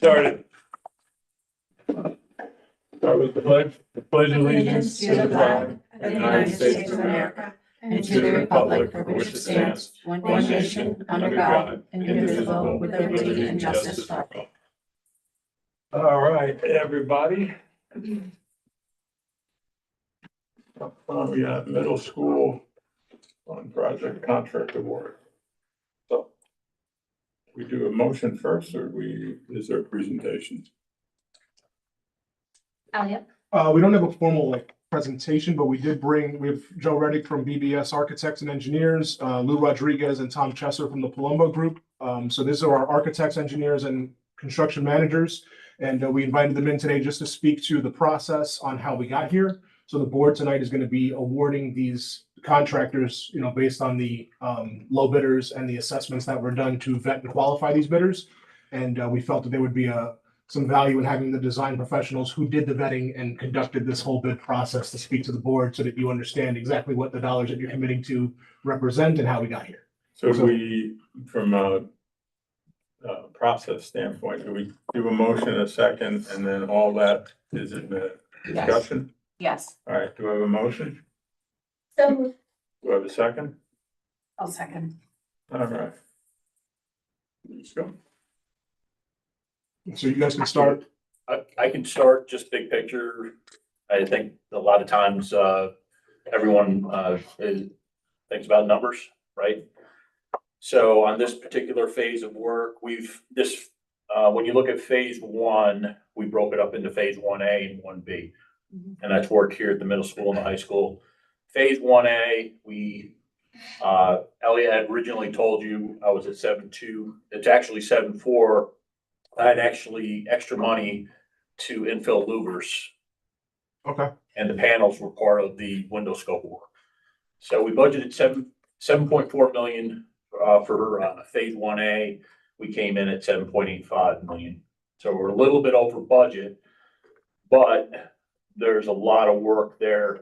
Started. Start with the pledge. The pledge allegiance to the flag of the United States of America and to the republic for which it stands, one nation, under God, indivisible, with liberty and justice for all. All right, everybody. We got middle school on project contract award. So we do a motion first, or is there a presentation? Elliot. We don't have a formal presentation, but we have Joe Reddick from BBS Architects and Engineers, Lou Rodriguez and Tom Chesser from the Palumbo Group. So these are our architects, engineers, and construction managers. And we invited them in today just to speak to the process on how we got here. So the board tonight is going to be awarding these contractors, based on the low bidders and the assessments that were done to vet and qualify these bidders. And we felt that there would be some value in having the design professionals who did the vetting and conducted this whole bid process to speak to the board so that you understand exactly what the dollars that you're committing to represent and how we got here. So we, from a process standpoint, do we do a motion in a second and then all that is in the discussion? Yes. All right, do I have a motion? So Do I have a second? I'll second. All right. Let's go. So you guys can start. I can start just big picture. I think a lot of times, everyone, thinks about numbers, right? So on this particular phase of work, when you look at phase one, we broke it up into phase 1A and 1B. And that's work here at the middle school and the high school. Phase 1A, Elliot had originally told you I was at 7.2. It's actually 7.4. I had actually extra money to infill louvers. Okay. And the panels were part of the window scope work. So we budgeted 7.4 million for phase 1A. We came in at 7.85 million. So we're a little bit over budget, but there's a lot of work there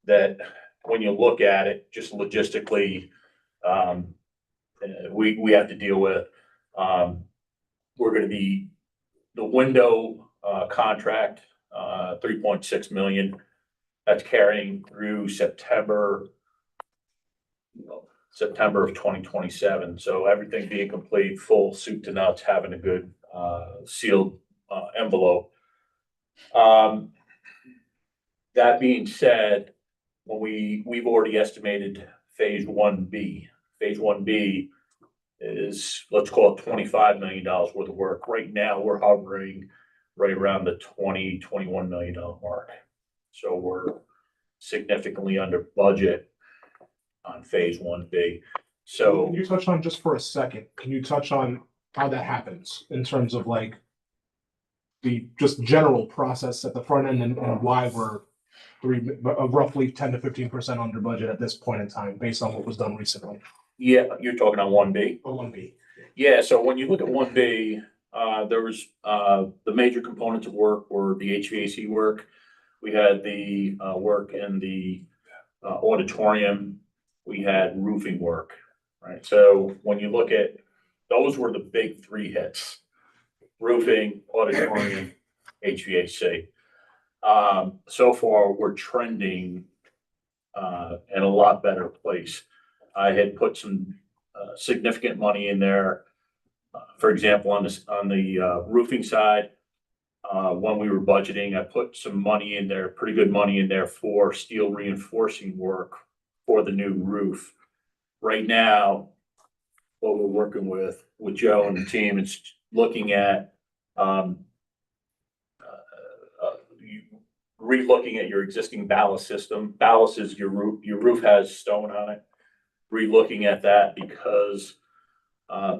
that when you look at it, just logistically, we have to deal with. We're going to be the window contract, 3.6 million. That's carrying through September of 2027. So everything being complete, full soup to nuts, having a good sealed envelope. That being said, when we've already estimated phase 1B. Phase 1B is, let's call it $25 million worth of work. Right now, we're hovering right around the $21 million mark. So we're significantly under budget on phase 1B. So Can you touch on just for a second? Can you touch on how that happens in terms of the just general process at the front end and why we're roughly 10 to 15% under budget at this point in time based on what was done recently? yeah, you're talking on 1B. Or 1B. Yeah, so when you look at 1B, there was, the major components of work were the HVAC work. We had the work in the auditorium. We had roofing work, right? So when you look at, those were the big three hits: roofing, auditorium, HVAC. So far, we're trending in a lot better place. I had put some significant money in there. For example, on the roofing side, when we were budgeting, I put some money in there, pretty good money in there for steel reinforcing work for the new roof. Right now, what we're working with Joe and the team, it's looking at re-looking at your existing ballast system. Ballast is your roof has stone on it. Re-looking at that because,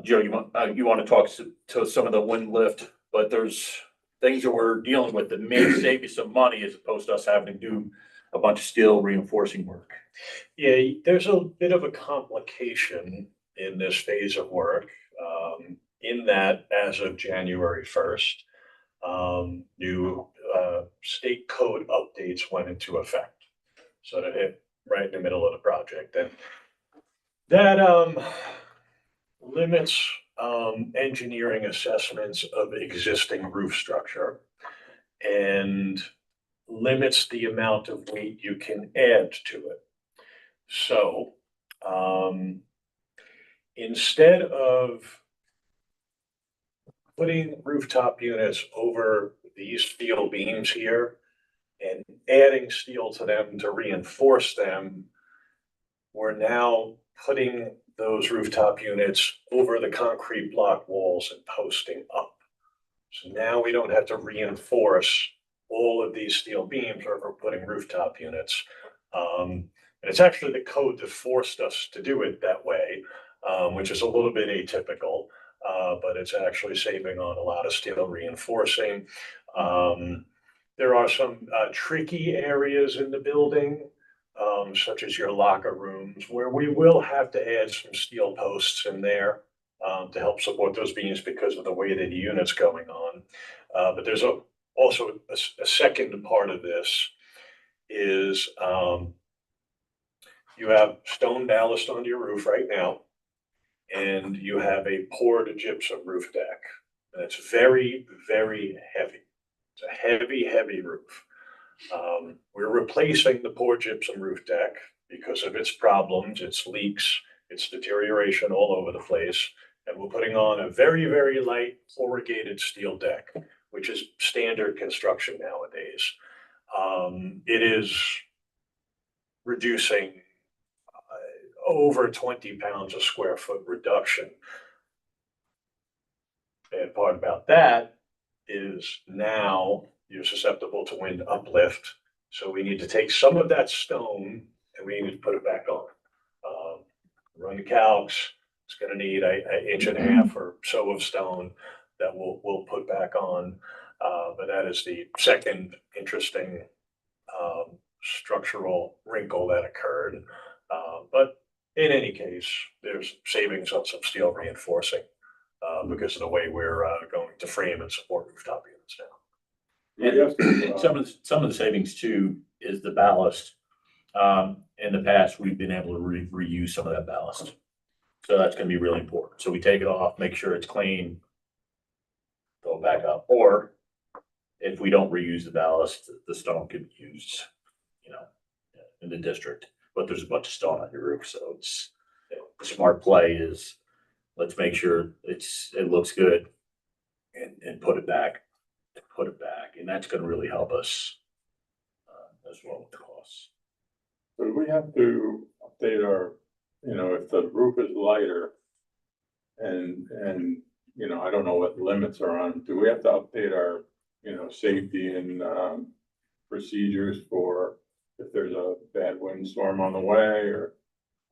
Joe, you want to talk to some of the wind lift, but there's things that we're dealing with that may save you some money as opposed to us having to do a bunch of steel reinforcing work. Yeah, there's a bit of a complication in this phase of work, in that as of January 1st, new state code updates went into effect. So that hit right in the middle of the project. And that limits engineering assessments of existing roof structure and limits the amount of weight you can add to it. So, instead of putting rooftop units over these steel beams here and adding steel to them to reinforce them, we're now putting those rooftop units over the concrete block walls and posting up. So now we don't have to reinforce all of these steel beams or we're putting rooftop units. And it's actually the code that forced us to do it that way, which is a little bit atypical, but it's actually saving on a lot of steel reinforcing. There are some tricky areas in the building, such as your locker rooms, where we will have to add some steel posts in there to help support those beams because of the way that the unit's going on. But there's also a second part of this is you have stone ballast on your roof right now, and you have a poured gypsum roof deck. And it's very, very heavy. It's a heavy, heavy roof. We're replacing the poured gypsum roof deck because of its problems, its leaks, its deterioration all over the place. And we're putting on a very, very light corrugated steel deck, which is standard construction nowadays. It is reducing over 20 pounds a square foot reduction. And part about that is now you're susceptible to wind uplift. So we need to take some of that stone and we need to put it back on. Run the calcs. It's going to need an inch and a half or so of stone that we'll put back on. But that is the second interesting structural wrinkle that occurred. But in any case, there's savings on some steel reinforcing because of the way we're going to frame and support rooftop units now. And some of the savings too is the ballast. In the past, we've been able to reuse some of that ballast. So that's gonna be really important. So we take it off, make sure it's clean, throw it back up, or if we don't reuse the ballast, the stone could be used, in the district. But there's a bunch of stone on your roof, so it's, the smart play is, let's make sure it looks good and put it back, and that's gonna really help us as well with the costs. So do we have to update our, if the roof is lighter and, I don't know what limits are on, do we have to update our, safety and, procedures for if there's a bad windstorm on the way, or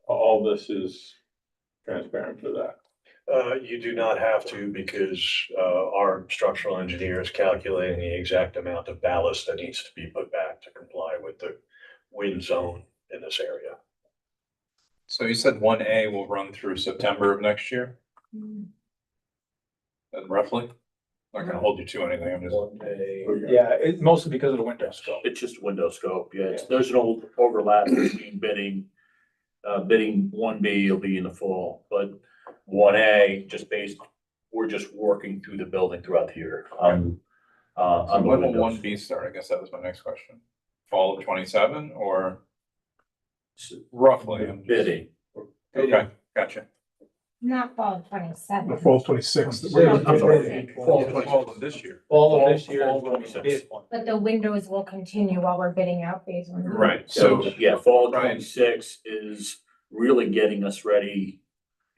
all this is transparent for that? You do not have to because our structural engineer is calculating the exact amount of ballast that needs to be put back to comply with the wind zone in this area. So you said 1A will run through September of next year? Roughly? Not gonna hold you to anything, I'm just. Yeah, it's mostly because of the window scope. It's just window scope, yeah, there's no overlap between bidding. Bidding 1B will be in the fall, but 1A, we're just working through the building throughout the year. So On the when will windows. 1B start? I guess that was my next question. Fall of 27 or roughly? Bidding. Okay, gotcha. Not fall The 27. fall 26th. I'm sorry. Fall of this year. All of this year Fall is going to 26. be bid one. But the windows will continue while we're bidding out phase one. Right, So, so, yeah, fall Right. 26 is really getting us ready.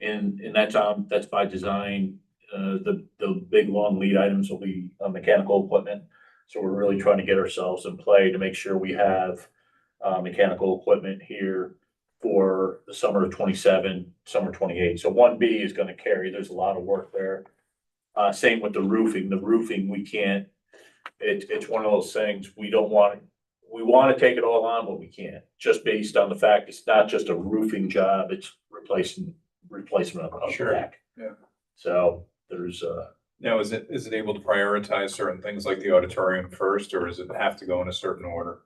And that's by design. The big long lead items will be mechanical equipment. So we're really trying to get ourselves in play to make sure we have mechanical equipment here for the summer of 27, summer 28. So 1B is gonna carry, there's a lot of work there. Same with the roofing. The roofing, we can't, it's one of those things, we wanna take it all on, but we can't. Just based on the fact it's not just a roofing job, it's replacement of the Sure. deck. Yeah. So there's now is it able to prioritize certain things like the auditorium first, or does it have to go in a certain order?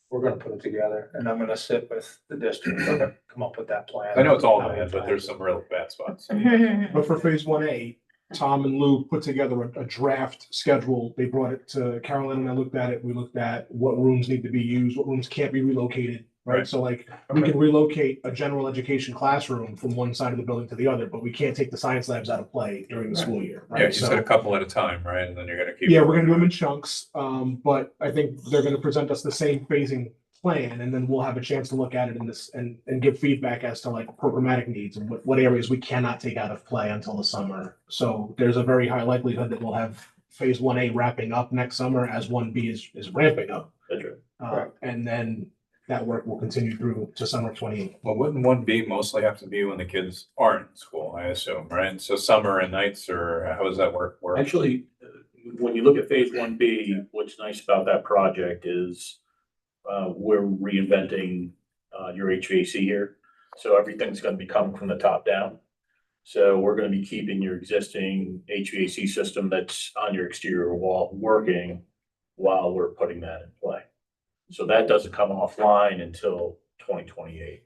we're gonna put it together and I'm gonna sit with the district, come up with that plan. I know it's all bad, but there's some real bad spots. But for phase 1A, Tom and Lou put together a draft schedule. They brought it to Carolyn and I looked at it. We looked at what rooms need to be used, what rooms can't be relocated, right? Right. So like, we can relocate a general education classroom from one side of the building to the other, but we can't take the science labs out of play during the school year, Yeah, you right? said a So, couple at a time, right? And then you're gonna keep. yeah, we're gonna do them in chunks, but I think they're gonna present us the same phasing plan, and then we'll have a chance to look at it in this and give feedback as to like programmatic needs and what areas we cannot take out of play until the summer. So there's a very high likelihood that we'll have phase 1A wrapping up next summer as 1B is ramping up. That's right. And then that work will continue through to summer 28. Well, wouldn't 1B mostly have to be when the kids aren't in school, I assume, right? So summer and nights, or how does that work? Actually, when you look at phase 1B, what's nice about that project is we're reinventing your HVAC here. So everything's gonna be coming from the top down. So we're gonna be keeping your existing HVAC system that's on your exterior wall working while we're putting that in play. So that doesn't come offline until 2028.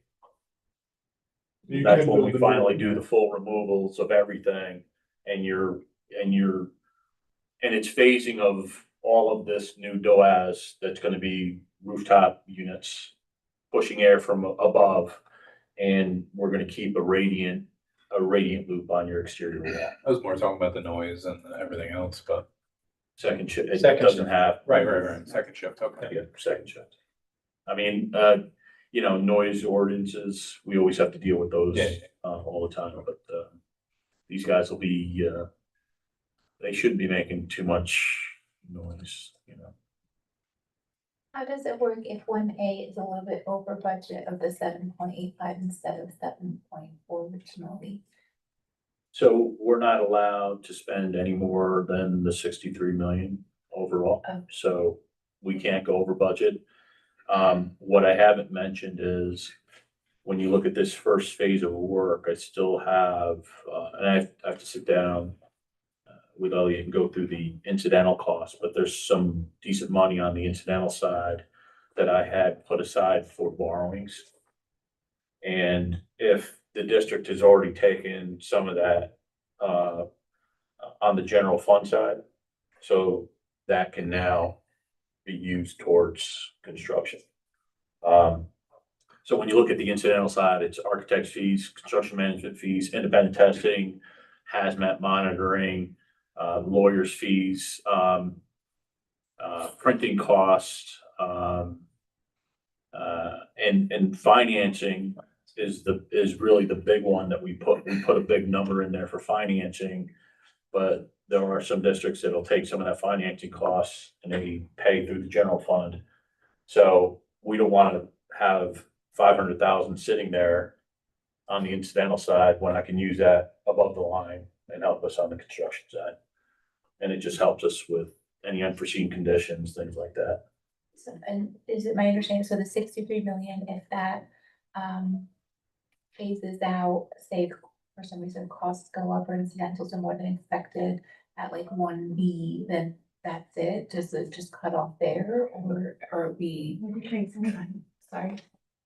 You That's can when build we the new- finally do the full removals of everything and it's phasing of all of this new DOAS that's gonna be rooftop units pushing air from above. And we're gonna keep a radiant loop on your exterior wall. I was more talking about the noise and everything else, but. Second shift, it Second doesn't shift. have. Right. Second shift, okay. Yeah, second shift. I mean, noise ordinances, we always have to deal with those Yeah. all the time, but these guys will be, they shouldn't be making too much noise, How does it work if 1A is a little bit over budget of the 7.85 instead of 7.4 originally? So we're not allowed to spend any more than the 63 million overall, Oh. so we can't go over budget. What I haven't mentioned is when you look at this first phase of work, I still have, and I have to sit down with Elliot and go through the incidental costs, but there's some decent money on the incidental side that I had put aside for borrowings. And if the district has already taken some of that on the general fund side, so that can now be used towards construction. So when you look at the incidental side, it's architect's fees, construction management fees, independent testing, hazmat monitoring, lawyers' fees, printing costs, and financing is really the big one that we put a big number in there for financing. But there are some districts that'll take some of that financing costs and they pay through the general fund. So we don't want to have 500,000 sitting there on the incidental side when I can use that above the line and help us on the construction side. And it just helps us with any unforeseen conditions, things like that. So, and is it my understanding, so the 63 million, if that phases out, say for some reason costs go up or incidentals are more than expected at like 1B, then that's it? Does it just cut off there or are we? That'd be crazy. Sorry.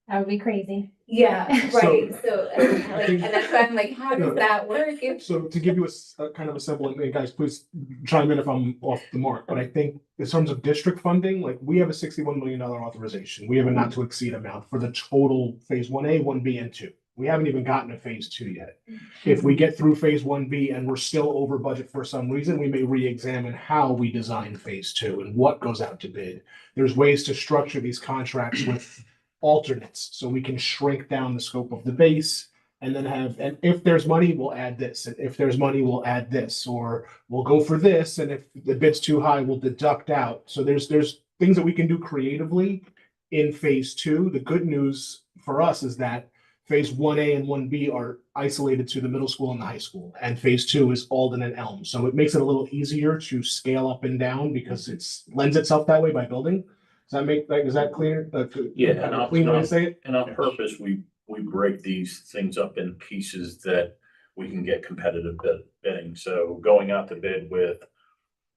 That would be crazy. Yeah, right, so, I think- and that's why I'm like, how does that work? If So to give you a kind of a simple, and guys, please chime in if I'm off the mark, but I think in terms of district funding, like we have a $61 million authorization. We have a not to exceed amount for the total phase 1A, 1B, and 2. We haven't even gotten to phase 2 yet. If we get through phase 1B and we're still over budget for some reason, we may re-examine how we design phase 2 and what goes out to bid. There's ways to structure these contracts with alternates, so we can shrink down the scope of the base and then and if there's money, we'll add this. And if there's money, we'll add this, or we'll go for this. And if the bid's too high, we'll deduct out. So there's things that we can do creatively in phase 2. The good news for us is that phase 1A and 1B are isolated to the middle school and the high school, and phase 2 is Alden and Elm. So it makes it a little easier to scale up and down because lends itself that way by building. Is that clear? Yeah, Kind and of a clean way to say it? And on purpose, we break these things up in pieces that we can get competitive bidding. So going out to bid with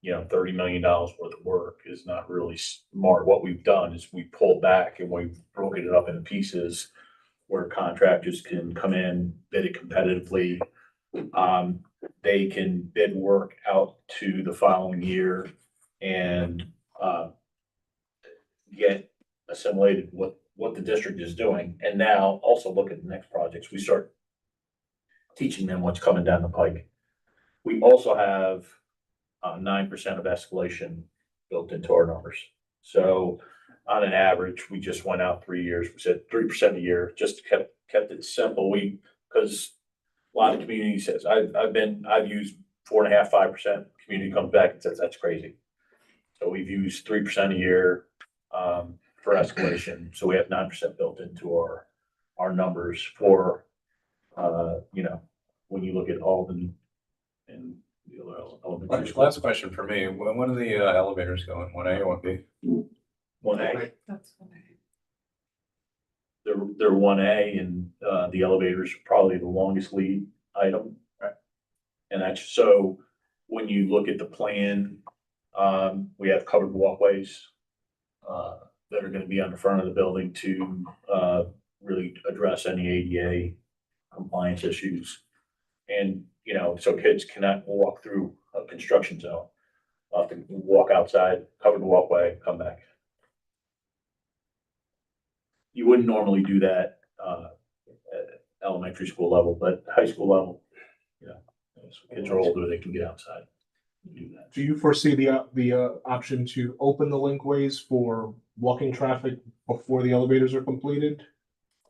$30 million worth of work is not really smart. What we've done is we pulled back and we've broken it up into pieces where contractors can come in, bid it competitively. They can bid work out to the following year and, get assimilated what the district is doing. And now also look at the next projects. We start teaching them what's coming down the pike. We also have 9% of escalation built into our numbers. So on an average, we just went out 3 years. We said 3% a year, just kept it simple. Because a lot of community says, I've used 4.5%, 5%. Community comes back and says, that's crazy. So we've used 3% a year for escalation. So we have 9% built into our numbers for, when you look at Alden and the other elementary schools. Last question for me, when are the elevators going, 1A or 1B? 1A. They're 1A and the elevators are probably the longest lead item. Right. And that's so when you look at the plan, we have covered walkways that are gonna be on the front of the building to really address any ADA compliance issues. And, so kids cannot walk through a construction zone. Have to walk outside, covered walkway, come back. You wouldn't normally do that at elementary school level, but high school level, so kids are older, they can get outside and do that. Do you foresee the option to open the linkways for walking traffic before the elevators are completed?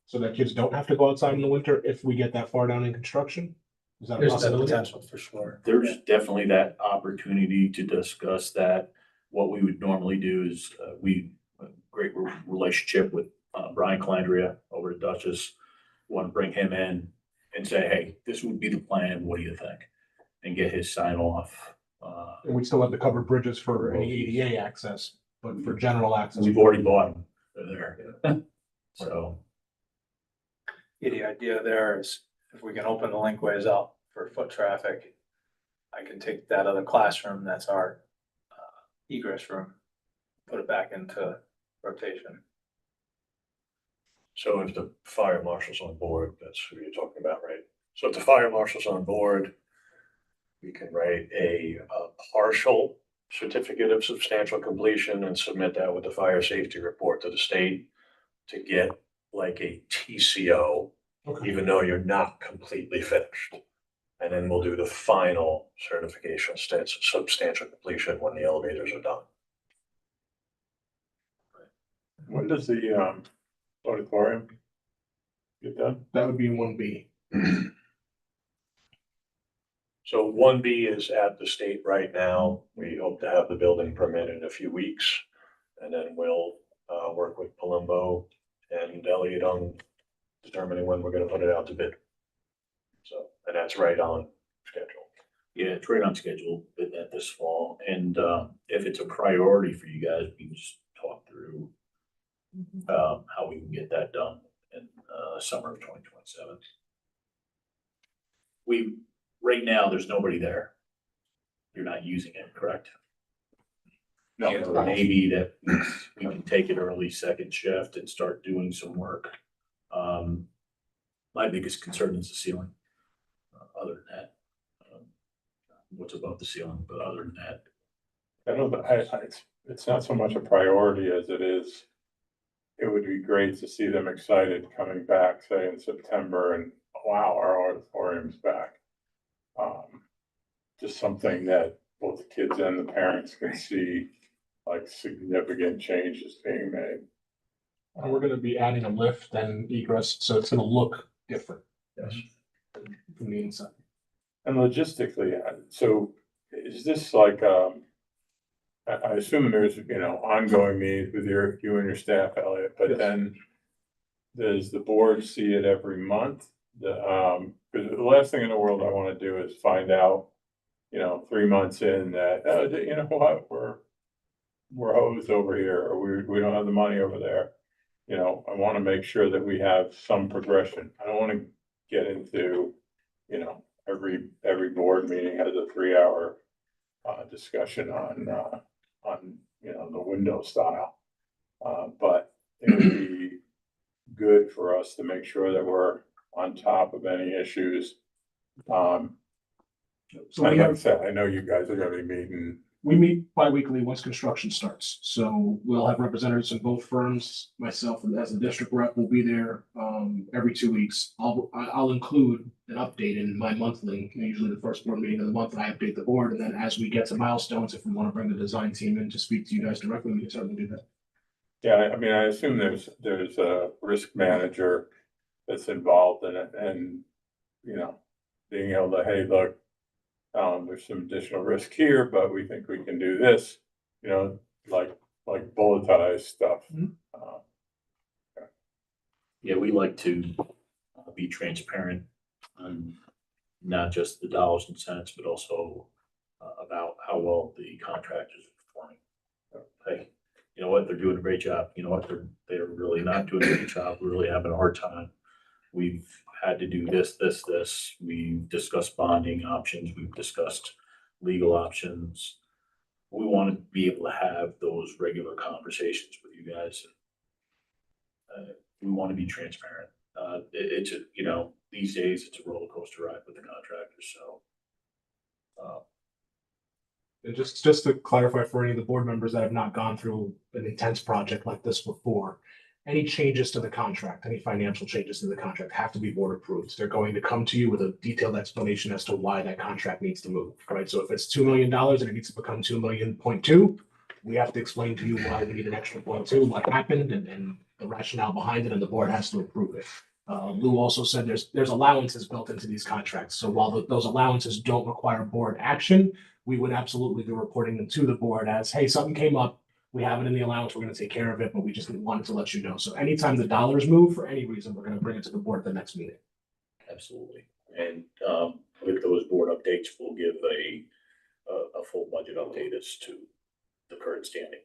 So that kids don't have to go outside in the winter if we get that far down in construction? Is that a There's that possibility? potential for sure. There's definitely that opportunity to discuss that. What we would normally do is, we, a great relationship with Brian Calandria over at Dutchess. Want to bring him in and say, hey, this would be the plan, what do you think? And get his sign off. And we still have the covered bridges for any ADA access, but for general access. We've already bought them, they're there. So, Yeah, the idea there is if we can open the linkways up for foot traffic, I can take that other classroom, that's our egress room, put it back into rotation. So if the fire marshal's on board, that's who you're talking about, right? So if the fire marshal's on board, we can write a partial certificate of substantial completion and submit that with the fire safety report to the state to get like a TCO, Okay. even though you're not completely finished. And then we'll do the final certification, substantial completion when the elevators are done. When does the auditorium get done? That would be in 1B. So 1B is at the state right now. We hope to have the building permit in a few weeks. And then we'll work with Palumbo and Elliott on determining when we're gonna put it out to bid. So, and that's right on schedule. yeah, it's right on schedule, bid that this fall. And if it's a priority for you guys, we can just talk through how we can get that done in summer of 2027. Right now, there's nobody there. You're not using it, correct? No. So maybe that we can take it early second shift and start doing some work. My biggest concern is the ceiling. Other than that, what's above the ceiling, but other than that, I know that it's not so much a priority as it is. It would be great to see them excited coming back, say in September, and wow, our auditorium's back. Just something that both the kids and the parents can see, like significant changes being made. And we're gonna be adding a lift and egress, so it's gonna look different. Yes. From the inside. And logistically, so is this like, I assume there's, ongoing meetings with you and your staff, Elliot, but Yes. then does the board see it every month? Because the last thing in the world I want to do is find out, 3 months in that, you know what, we're hosed over here, or we don't have the money over there. I want to make sure that we have some progression. I don't want to get into, every board meeting has a 3-hour discussion on, you know, the window style. But it would be good for us to make sure that we're on top of any issues. So we Like I have, said, I know you guys are gonna be meeting. we meet bi-weekly once construction starts. So we'll have representatives from both firms. Myself as a district rep will be there every 2 weeks. I'll include an update in my monthly, usually the first board meeting of the month, I update the board. And then as we get to milestones, if we want to bring the design team in to speak to you guys directly, we can certainly do that. Yeah, I mean, I assume there's a risk manager that's involved in it and, you know, being able to, hey, look, there's some additional risk here, but we think we can do this, you know, like bulletized stuff. Mhm. Yeah, we like to be transparent on not just the dollars and cents, but also about how well the contractors are performing. Hey, you know what, they're doing a great job. You know what, they're really not doing a great job. We're really having a hard time. We've had to do this. We've discussed bonding options. We've discussed legal options. We want to be able to have those regular conversations with you guys. We want to be transparent. It's a, you know, these days it's a roller coaster ride with the contractors, so. And just to clarify for any of the board members that have not gone through an intense project like this before, any changes to the contract, any financial changes to the contract have to be board approved. They're going to come to you with a detailed explanation as to why that contract needs to move, right? So if it's $2 million and it needs to become 2.2 million, we have to explain to you why we need an extra 0.2, what happened and the rationale behind it, and the board has to approve it. Lou also said there's allowances built into these contracts. So while those allowances don't require board action, we would absolutely be reporting them to the board as, hey, something came up. We have it in the allowance. We're going to take care of it, but we just wanted to let you know. So anytime the dollars move for any reason, we're going to bring it to the board at the next meeting. Absolutely. And with those board updates, we'll give a full budget update as to the current standing.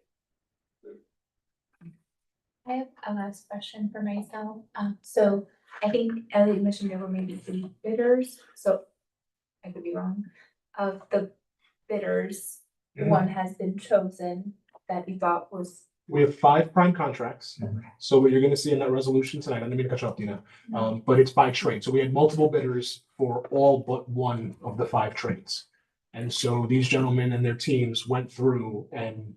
I have a last question for myself. So I think Elliot mentioned there were maybe 3 bidders, so I could be wrong. Of the bidders, Mhm. one has been chosen that you thought was. We have 5 prime contracts. So what you're going to see in that resolution tonight, I didn't mean to cut you off, Dina, but it's by trade. So we had multiple bidders for all but one of the 5 trades. And so these gentlemen and their teams went through and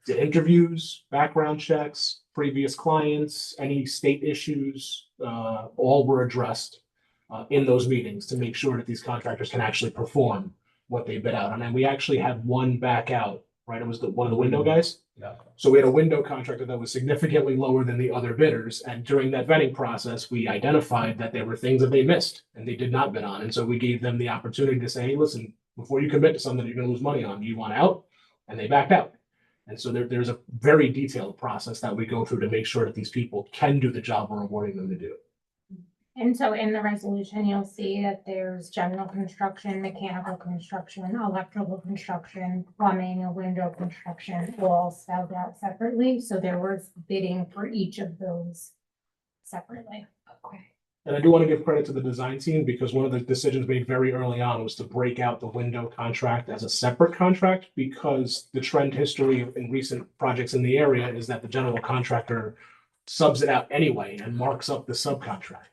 did interviews, background checks, previous clients, any state issues, all were addressed in those meetings to make sure that these contractors can actually perform what they bid out on. And we actually had one back out, right? It was one of the window guys. Yeah. So we had a window contractor that was significantly lower than the other bidders. And during that vetting process, we identified that there were things that they missed and they did not bid on. And so we gave them the opportunity to say, hey, listen, before you commit to something you're going to lose money on, do you want out? And they backed out. And so there's a very detailed process that we go through to make sure that these people can do the job we're awarding them to do. And so in the resolution, you'll see that there's general construction, mechanical construction, electrical construction, plumbing, and window construction, all spelled out separately. So there was bidding for each of those separately. Okay. And I do want to give credit to the design team because one of the decisions made very early on was to break out the window contract as a separate contract because the trend history in recent projects in the area is that the general contractor subs it out anyway and marks up the subcontract.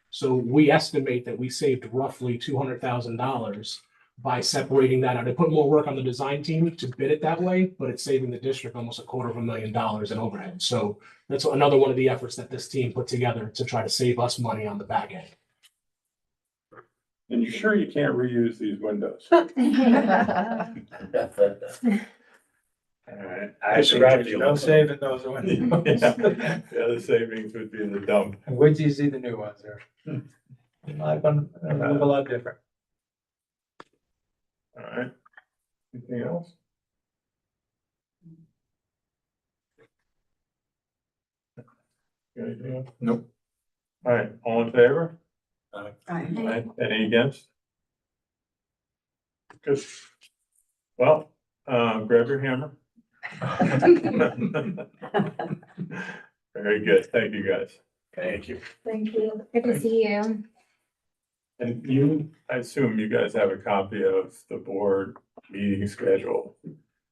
So we estimate that we saved roughly $200,000 by separating that out. I put more work on the design team to bid it that way, but it's saving the district almost $250,000 in overhead. So that's another one of the efforts that this team put together to try to save us money on the back end. And you sure you can't reuse these windows? I Mr. think Rafferty there's no looks- saving those windows. Yeah, the savings would be in the dump. And wait till you see the new ones there. Like one, look a lot different. All right. Anything else? Anything else? Nope. All right, all in favor? Aye. Any against? Good. Well, grab your hammer. Very good. Thank you, guys. Thank you. Thank you. Good to see you. And you, I assume you guys have a copy of the board meeting schedule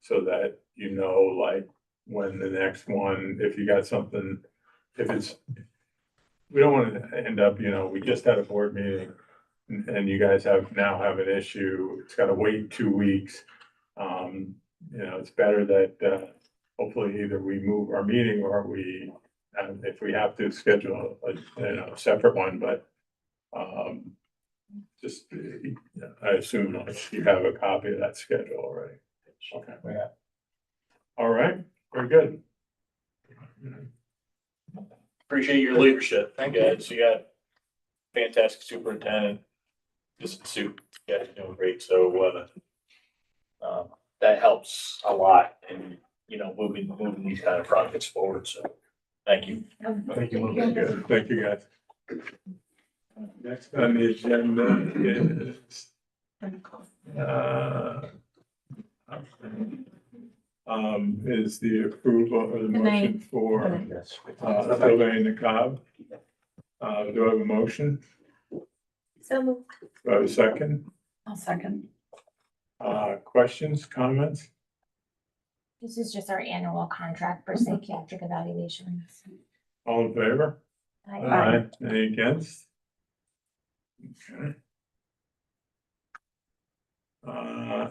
so that you know, like, when the next one, if you got something, if it's, we don't want to end up, we just had a board meeting and you guys now have an issue, it's got to wait 2 weeks. It's better that, hopefully either we move our meeting or we, if we have to schedule a separate one, but, just, I assume like you have a copy of that schedule already. Okay. Yeah. All right, very good. Appreciate your leadership. Thank you. Guys. You got fantastic superintendent. Just soup. You guys are doing great. So, that helps a lot in, moving these kind of projects forward. So thank you. Thank you. Good. Thank you, guys. Next on the agenda is, is the approval of the motion for, Sylvain Nacab. Do I have a motion? So moved. Do I have a second? I'll second. Questions, comments? This is just our annual contract for psychiatric evaluations. All in favor? Aye. Any against? Okay.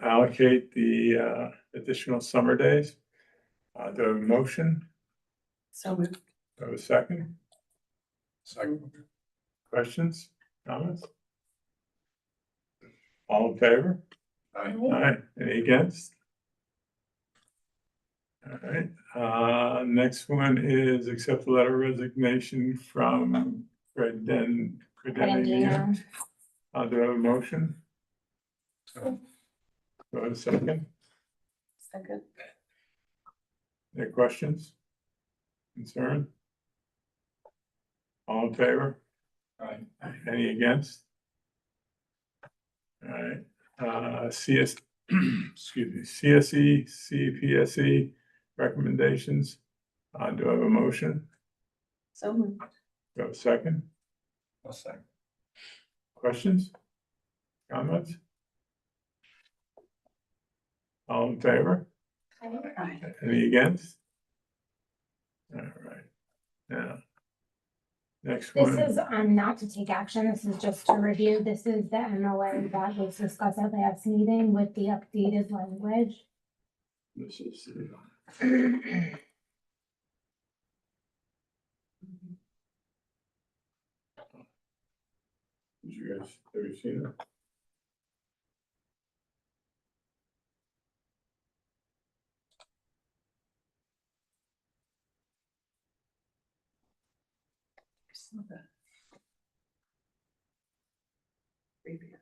Allocate the additional summer days. Do I have a motion? So moved. Do I have a second? Second. Questions, comments? All in favor? Aye. Any against? All right, next one is accept the letter of resignation from Credendino. Credendino. Do I have a motion? Do I have a second? Second. Any questions? Concern? All in favor? Aye. Any against? All right, excuse me, CSE, CPSE recommendations. Do I have a motion? So moved. Do I have a second? I'll second. Questions? Comments? All in favor? Aye. Any against? All right, now. Next This one, is, not to take action, this is just to review, this is the MOA that was discussed at last meeting with the updated language. this is, did you guys, have you seen it? Previous.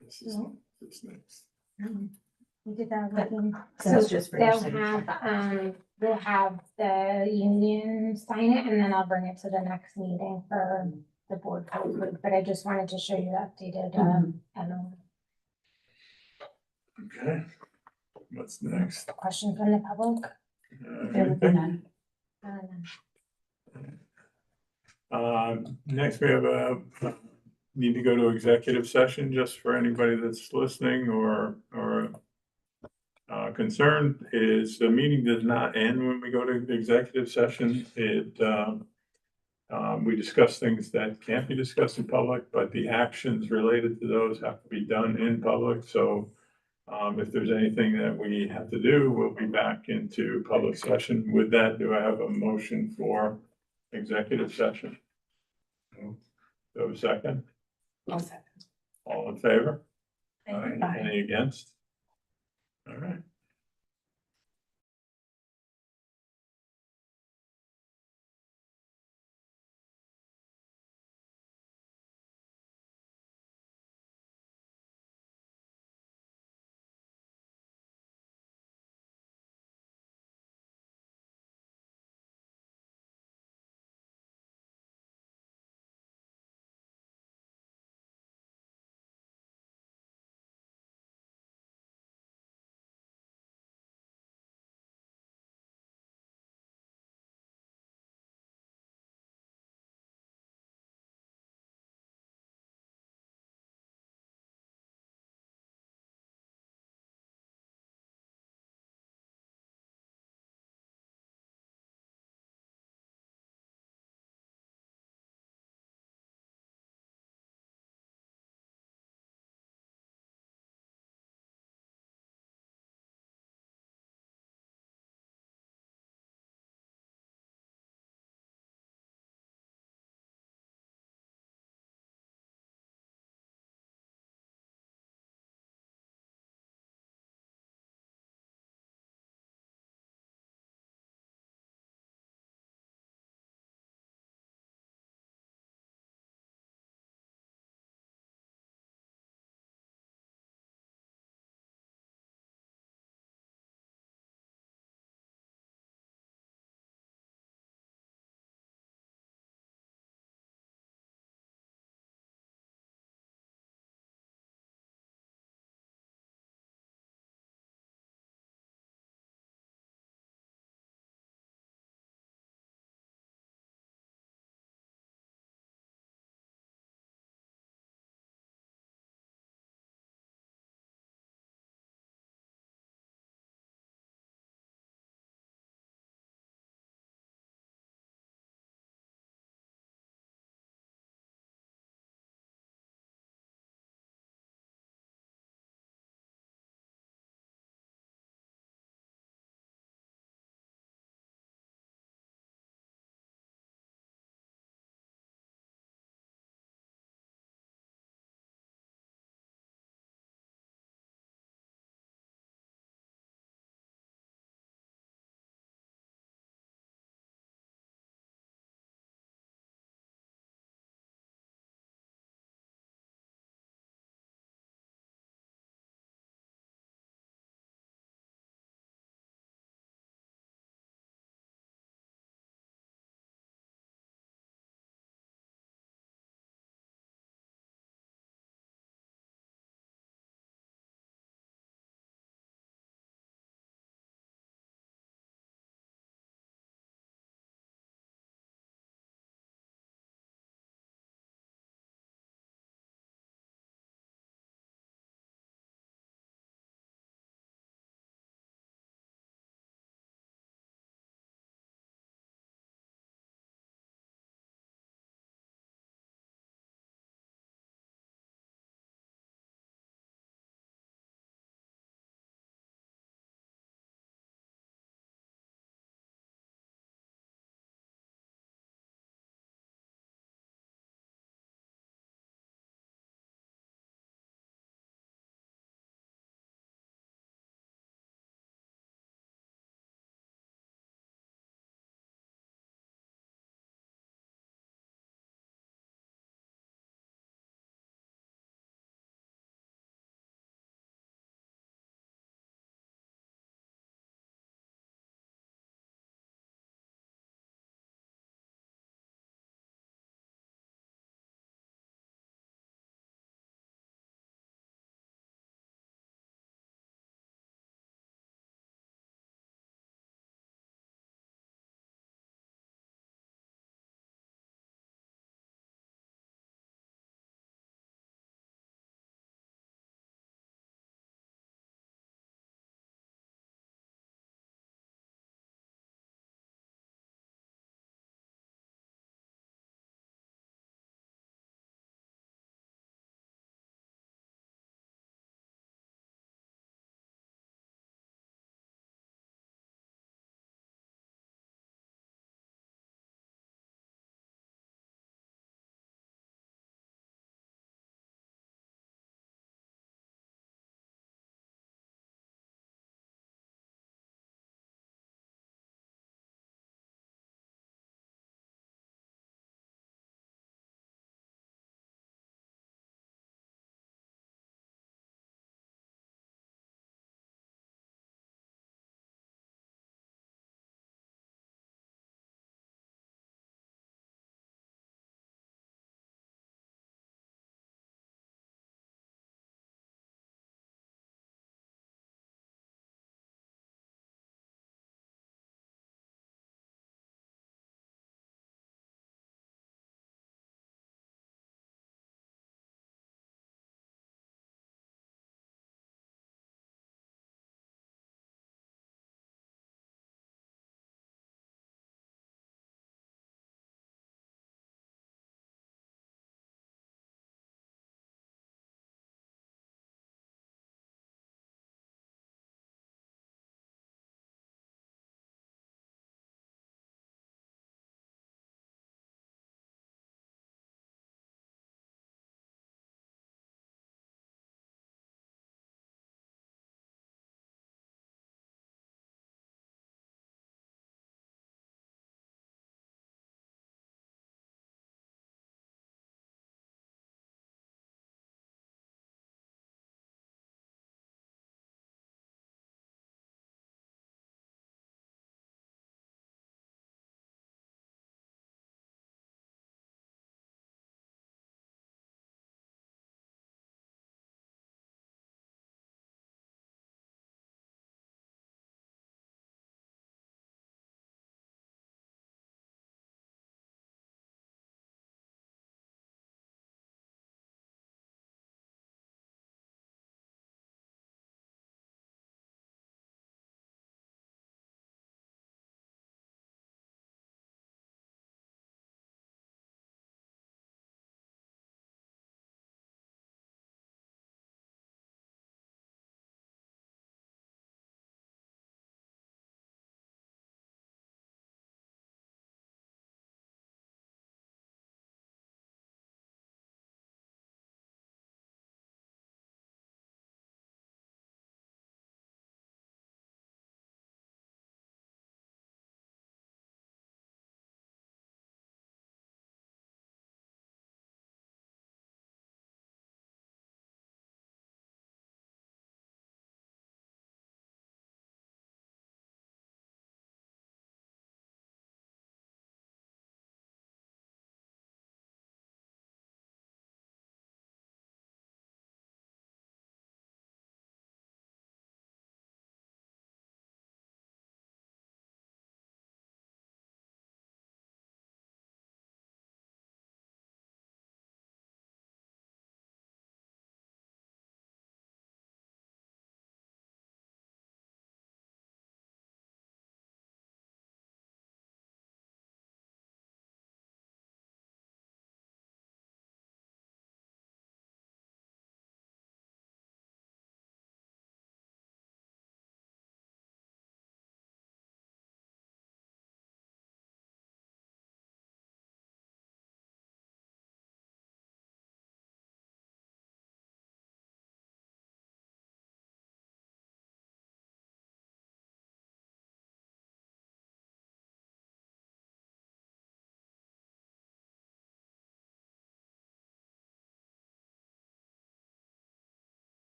This is, No. this next. We did that looking. That's So just for your they'll signature. have, we'll have the union sign it and then I'll bring it to the next meeting for the board to approve, but I just wanted to show you the updated, MOA. Okay, what's next? Question from the public? There will be none. Next, we have need to go to executive session, just for anybody that's listening or concerned, is the meeting does not end when we go to the executive session. We discuss things that can't be discussed in public, but the actions related to those have to be done in public, so if there's anything that we have to do, we'll be back into public session. With that, do I have a motion for executive session? Do I have a second? I'll second. All in favor? Aye. Any against? All right.